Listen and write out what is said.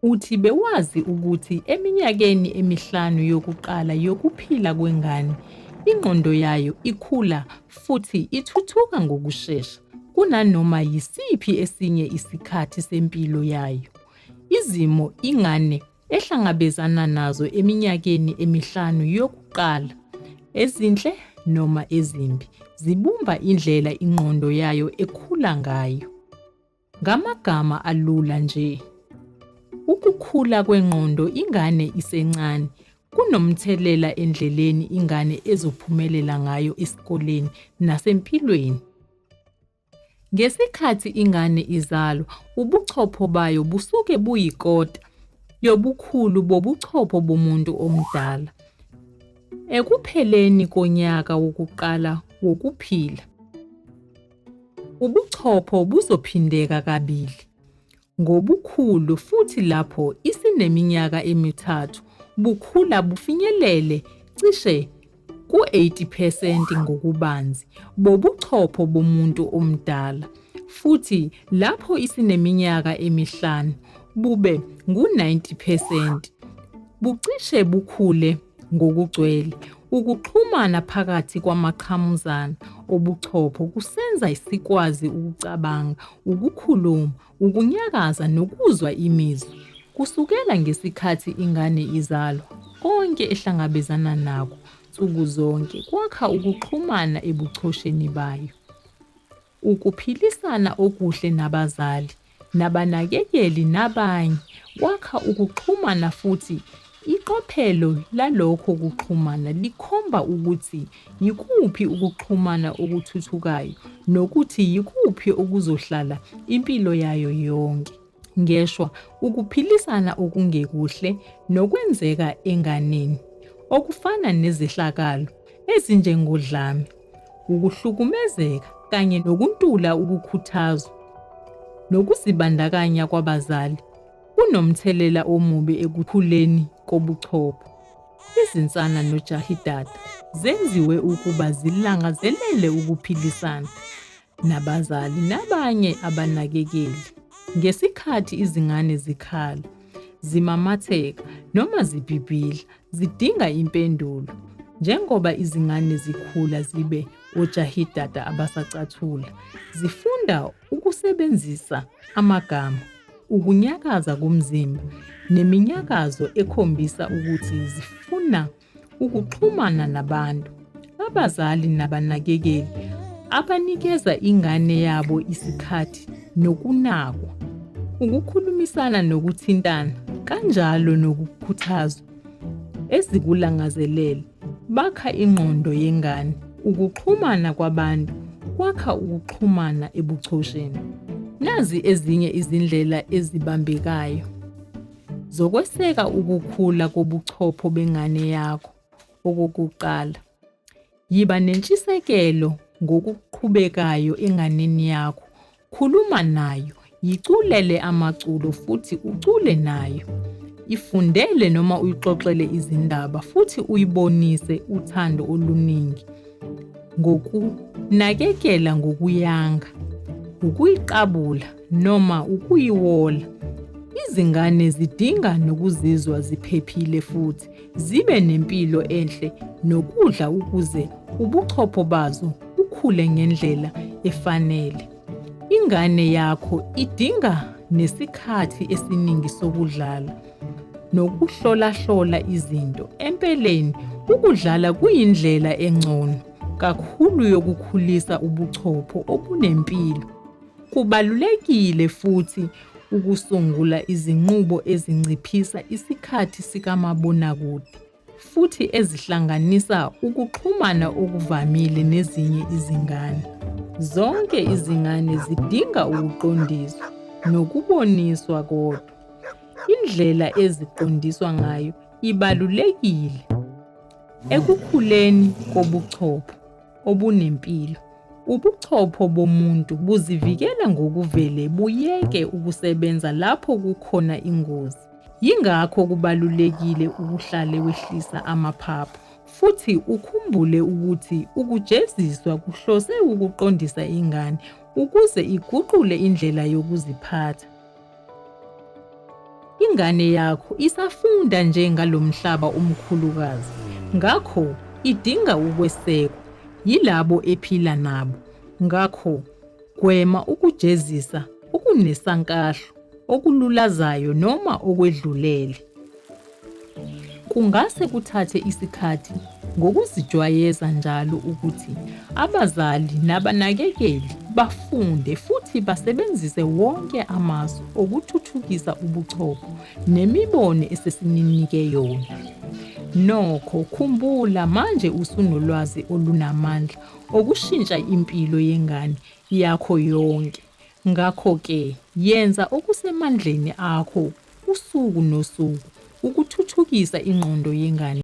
Uthi bewazi ukuthi eminyakeni emihlanu yokuqala yokuphila kwengane, ingqondo yayo ikhula futhi ithuthuka ngokushesha kunanoma yisiphi esinye isikhathi sempilo yayo. Izimo ingane ehlangabezana nazo eminyakeni emihlanu yokuqala, ezinhle noma ezimbi, zibumba indlela ingqondo yayo ekhula ngayo. Ngamagama alula nje, ukukhula kwengqondo ingane isencane kunomthelela endleleni ingane ezophumelela ngayo esikoleni nasempilweni. Ngesikhathi ingane izalwa, ubuchopho bayo busuke buyikota yobukhulu bobuchopho bomuntu omdala. Ekupheleni konyaka wokuqala wokuphila, ubuchopho buzophindeka kabili ngobukhulu futhi lapho isineminyaka emithathu, bukhula bufinyelele cishe ku-80% ngokubanzi bobuchopho bomuntu omdala, futhi lapho isineminyaka emihlanu, bube ngu-90%. Bucishe bukhule ngokugcwele. Ukuxhumana phakathi kwamaqhamuzana obuchopho kusenza sikwazi ukucabanga, ukukhuluma, ukunyakaza nokuzwa imizwa. Kusukela ngesikhathi ingane izalwa, konke ehlangabezana nakho nsuku zonke kwakha ukuxhumana ebuchosheni bayo. Ukuphilisana okuhle nabazali, nabanakekeli nabanye kwakha ukuxhumana, futhi iqophelo lalokho kuxhumana likhomba ukuthi yikuphi ukuxhumana okuthuthukayo nokuthi yikuphi okuzohlala impilo yayo yonke. Ngeshwa, ukuphilisana okungekuhle nokwenzeka enganeni, okufana nezehlakalo ezinjengodlame, ukuhlukumezeka kanye nokuntula ukukhuthazwa nokuzibandakanya kwabazali, kunomthelela omubi ekukhuleni kobuchopho. Izinsana nojahidada zenziwe ukuba zilangazelele ukuphilisana nabazali nabanye abanakekeli. Ngesikhathi izingane zikhala, zimamatheka noma zibhibhidla, zidinga impendulo. Njengoba izingane zikhula zibe ojahidada abasacathula, zifunda ukusebenzisa amagama, ukunyakaza komzimba, neminyakazo ekhombisa ukuthi zifuna ukuxhumana nabantu. Abazali nabanakekeli abanikeza ingane yabo isikhathi nokunakwa, ukukhulumisana nokuthintana, kanjalo nokukhuthazwa ezikulangazelele, bakha ingqondo yengane. Ukuxhumana kwabantu kwakha ukuxhumana ebuchosheni. Nazi ezinye izindlela ezibambekayo zokweseka ukukhula kobuchopho bengane yakho. Okokuqala, yiba nentshisekelo ngokuqhubekayo enganeni yakho. Khuluma nayo, yiculele amaculo futhi ucule nayo. Ifundele noma uyixoxele izindaba futhi uyibonise uthando oluningi. Ngokunakekela ngokuyanga, ukuyiqabula noma ukuyiwola. Izingane zidinga nokuzizwa ziphephile futhi zibe nempilo enhle nokudla ukuze ubuchopho bazo bukhule ngendlela efanele. Ingane yakho idinga nesikhathi esiningi sokudlala nokuhlola izinto. Empeleni, ukudlala kuyindlela engcono kakhulu yokukhulisa ubuchopho obunempilo. Kubalulekile futhi ukusungula izinqubo ezinciphisa isikhathi sikamabonakude futhi ezihlanganisa ukuxhumana okuvamile nezinye izingane. Zonke izingane zidinga ukuqondiswa nokuboniswa kodwa. Indlela eziqondiswa ngayo ibalulekile ekukhuleni kobuchopho obunempilo. Ubuchopho bomuntu buzivikela ngokuvele buyeke ukusebenza lapho kukhona ingozi. Yingakho kubalulekile ukuhlale wehlisa amaphaphu futhi ukhumbule ukuthi ukujeziswa kuhlose ukuqondisa ingane ukuze iguqule indlela yokuziphatha. ingane yakho isafunda nje ngalomhlaba omkhulukazi, ngakho idinga ukwesekwa yilabo ephila nabo. Ngakho gwema ukujezisa okunesankahlo, okululazayo noma okwedlulele. Kungase kuthathe isikhathi ngokuzijwayeza njalo ukuthi abazali nabanakekeli bafunde futhi basebenzise wonke amasu okuthuthukisa ubuchopho nemibono esesininike yona. Nokho khumbula manje usunolwazi olunamandla okushintsha impilo yengane yakho yonke. Ngakho-ke yenza okusemandleni akho usuku nosuku ukuthuthukisa ingqondo yengane.